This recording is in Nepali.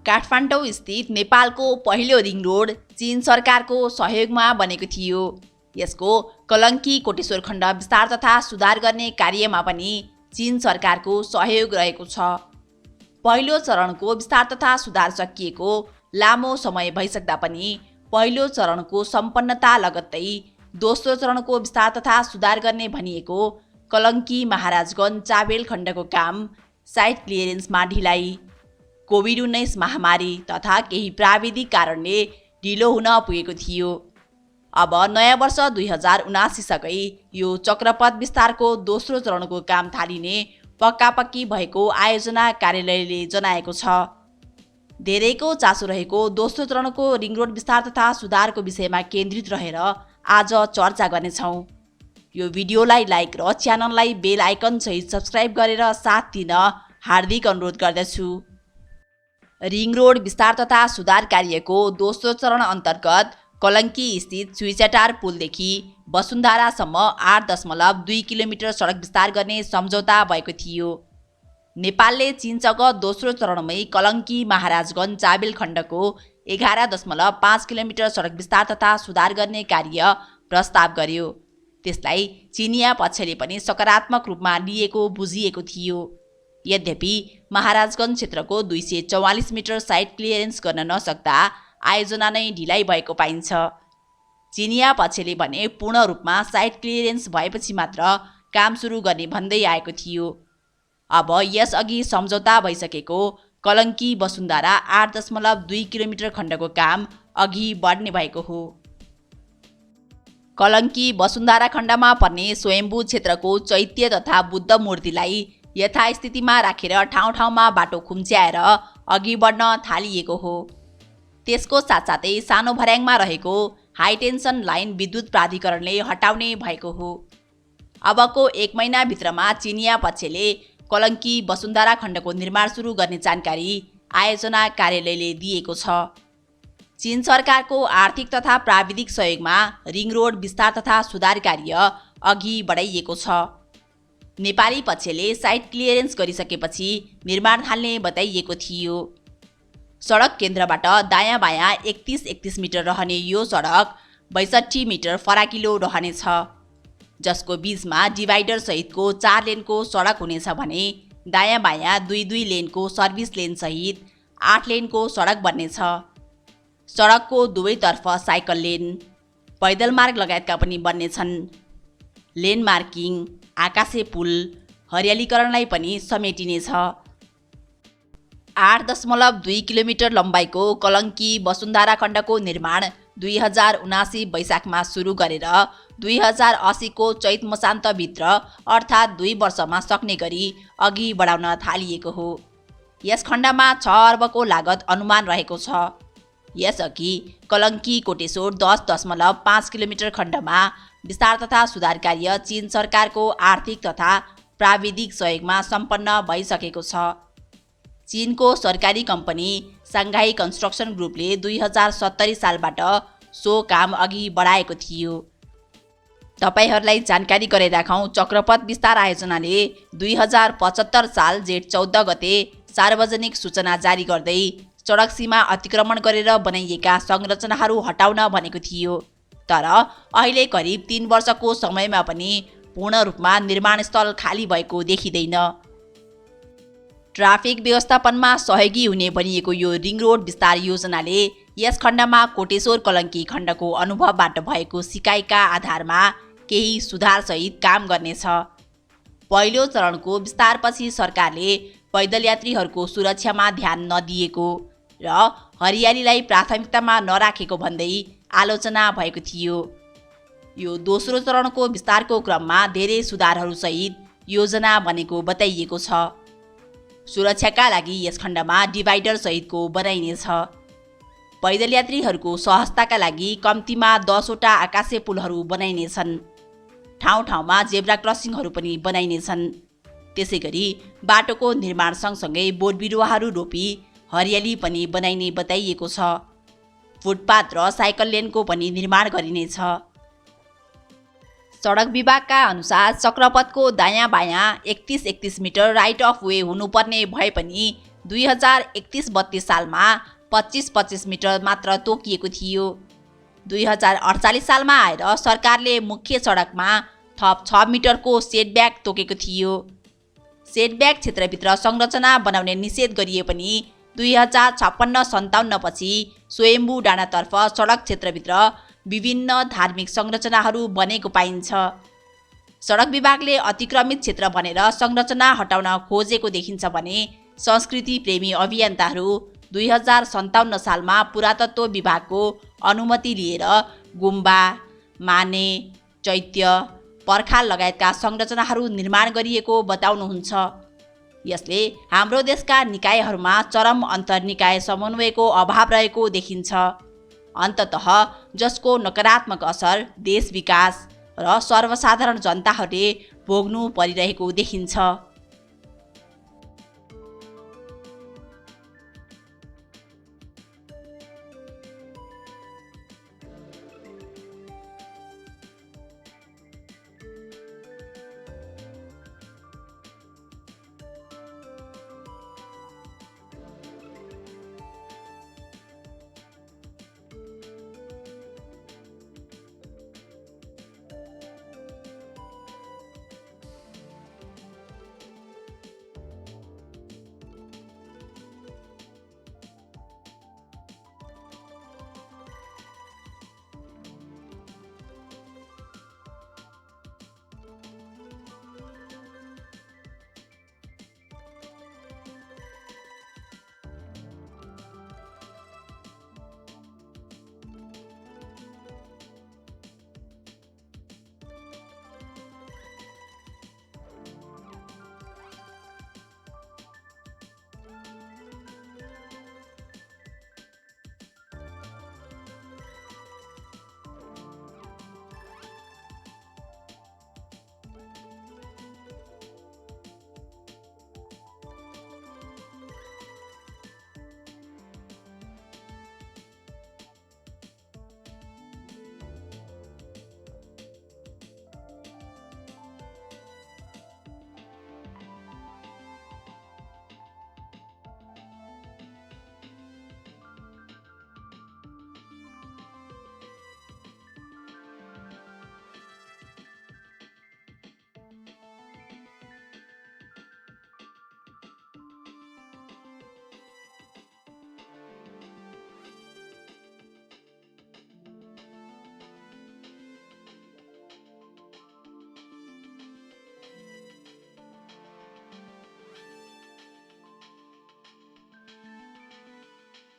काठमाडौँ स्थित नेपालको पहिलो रिङ रोड चीन सरकारको सहयोगमा बनेको थियो। यसको कलङ्की कोटेश्वर खण्ड विस्तार तथा सुधार गर्ने कार्यमा पनि चीन सरकारको सहयोग रहेको छ। पहिलो चरणको विस्तार तथा सुधार सकिएको लामो समय भइसक्दा पनि पहिलो चरणको सम्पन्नता लगत्तै दोस्रो चरणको विस्तार तथा सुधार गर्ने भनिएको कलङ्की महाराजगञ्ज चाबेल खण्डको काम साइट क्लियरेन्समा ढिलाइ, कोभिड-19 महामारी तथा केही प्राविधिक कारणले ढिलो हुन पुगेको थियो। अब नयाँ वर्ष 2079 सँगै यो चक्रपथ विस्तारको दोस्रो चरणको काम थालिने पक्कापक्की भएको आयोजना कार्यालयले जनाएको छ। धेरैको चासो रहेको दोस्रो चरणको रिङ रोड विस्तार तथा सुधारको विषयमा केन्द्रित रहेर आज चर्चा गर्नेछौँ। यो भिडियोलाई लाइक र च्यानललाई बेल आइकन सहित सब्स्क्राइब गरेर साथ दिन हार्दिक अनुरोध गर्दछु। रिङ रोड विस्तार तथा सुधार कार्यको दोस्रो चरण अन्तर्गत कलङ्की स्थित सुइचाटार पुलदेखि वसुन्धरासम्म 8.2 किलोमिटर सडक विस्तार गर्ने सम्झौता भएको थियो। नेपालले चीनसँग दोस्रो चरणमै कलङ्की महाराजगञ्ज चाबेल खण्डको 11.5 किलोमिटर सडक विस्तार तथा सुधार गर्ने कार्य प्रस्ताव गर्यो। त्यसलाई चिनिया पक्षले पनि सकारात्मक रूपमा लिएको बुझिएको थियो। यद्यपि महाराजगञ्ज क्षेत्रको 244 मिटर साइट क्लियरेन्स गर्न नसक्दा आयोजना नै ढिलाइ भएको पाइन्छ। चिनिया पक्षले भने पूर्ण रूपमा साइट क्लियरेन्स भएपछि मात्र काम सुरु गर्ने भन्दै आएको थियो। अब यसअघि सम्झौता भइसकेको कलङ्की वसुन्धरा 8.2 किलोमिटर खण्डको काम अघि बढ्ने भएको हो। कलङ्की वसुन्धरा खण्डमा पर्ने स्वयम्भू क्षेत्रको चैत्य तथा बुद्ध मूर्तिलाई यथास्थितिमा राखेर ठाउँ ठाउँमा बाटो खुम्च्याएर अघि बढ्न थालिएको हो। त्यसको साथसाथै सानो भर्याङमा रहेको हाइटेन्सन लाइन विद्युत प्राधिकरणले हटाउने भएको हो। अबको 1 महिनाभित्रमा चिनिया पक्षले कलङ्की वसुन्धरा खण्डको निर्माण सुरु गर्ने जानकारी आयोजना कार्यालयले दिएको छ। चीन सरकारको आर्थिक तथा प्राविधिक सहयोगमा रिङ रोड विस्तार तथा सुधार कार्य अघि बढाइएको छ। नेपाली पक्षले साइट क्लियरेन्स गरिसकेपछि निर्माण थाल्ने बताइएको थियो। सडक केन्द्रबाट दायाँ बायाँ 31 मिटर रहने यो सडक 62 मिटर फराकिलो रहनेछ, जसको बीचमा डिभाइडर सहितको 4 लेनको सडक हुनेछ भने दायाँ बायाँ 2 लेनको सर्भिस लेन सहित 8 लेनको सडक बन्नेछ। सडकको दुवैतर्फ साइकल लेन, पैदल मार्ग लगायतका पनि बन्नेछन्। लेन मार्किङ, आकाशे पुल, हरियालीकरणलाई पनि समेटिनेछ। 8.2 किलोमिटर लम्बाइको कलङ्की वसुन्धरा खण्डको निर्माण 2079 वैशाखमा सुरु गरेर 2080 को चैत मसान्तभित्र अर्थात् 2 वर्षमा सक्ने गरी अघि बढाउन थालिएको हो। यस खण्डमा 6 अर्बको लागत अनुमान रहेको छ। यसअघि कलङ्की कोटेश्वर 10.5 किलोमिटर खण्डमा विस्तार तथा सुधार कार्य चीन सरकारको आर्थिक तथा प्राविधिक सहयोगमा सम्पन्न भइसकेको छ। चीनको सरकारी कम्पनी साङ्घाई कन्स्ट्रक्सन ग्रुपले 2070 सालबाट सो काम अघि बढाएको थियो। तपाईहरूलाई जानकारी गराइराखौँ, चक्रपथ विस्तार आयोजनाले 2075 साल जेठ 14 गते सार्वजनिक सूचना जारी गर्दै सडक सीमा अतिक्रमण गरेर बनाइएका संरचनाहरू हटाउन भनेको थियो। तर अहिले करिब 3 वर्षको समयमा पनि पूर्ण रूपमा निर्माणस्थल खाली भएको देखिँदैन। ट्राफिक व्यवस्थापनमा सहयोगी हुने भनिएको यो रिङ रोड विस्तार योजनाले यस खण्डमा कोटेश्वर कलङ्की खण्डको अनुभवबाट भएको सिकाइका आधारमा केही सुधारसहित काम गर्नेछ। पहिलो चरणको विस्तारपछि सरकारले पैदल यात्रीहरूको सुरक्षामा ध्यान नदिएको र हरियालीलाई प्राथमिकतामा नराखेको भन्दै आलोचना भएको थियो। यो दोस्रो चरणको विस्तारको क्रममा धेरै सुधारहरूसहित योजना बनेको बताइएको छ। सुरक्षाका लागि यस खण्डमा डिभाइडर सहितको बनाइनेछ। पैदल यात्रीहरूको सहजताका लागि कम्तीमा 10 वटा आकाशे पुलहरू बनाइनेछन्। ठाउँ ठाउँमा जेब्रा क्रसिङहरू पनि बनाइनेछन्। त्यसैगरी बाटोको निर्माण सँगसँगै बोट बिरुवाहरू रोपी हरियाली पनि बनाइने बताइएको छ। फुटपाथ र साइकल लेनको पनि निर्माण गरिनेछ। सडक विभागका अनुसार चक्रपथको दायाँ बायाँ 31 मिटर राइट अफ वे हुनुपर्ने भए पनि 2031-32 सालमा 25-25 मिटर मात्र तोकिएको थियो। 2048 सालमा आएर सरकारले मुख्य सडकमा थप 6 मिटरको सेटब्याक तोकेको थियो। सेटब्याक क्षेत्रभित्र संरचना बनाउने निषेध गरिए पनि 2056-57 पछि स्वयम्भू डाँडातर्फ सडक क्षेत्रभित्र विभिन्न धार्मिक संरचनाहरू बनेको पाइन्छ। सडक विभागले अतिक्रमित क्षेत्र भनेर संरचना हटाउन खोजेको देखिन्छ भने संस्कृति प्रेमी अभियन्ताहरू 2057 सालमा पुरातत्व विभागको अनुमति लिएर गुम्बा, माने, चैत्य, पर्खाल लगायतका संरचनाहरू निर्माण गरिएको बताउनुहुन्छ। यसले हाम्रो देशका निकायहरूमा चरम अन्तर्निकाय समन्वयको अभाव रहेको देखिन्छ। अन्ततः जसको नकारात्मक असर देश विकास र सर्वसाधारण जनताहरूले भोग्नु परिरहेको देखिन्छ।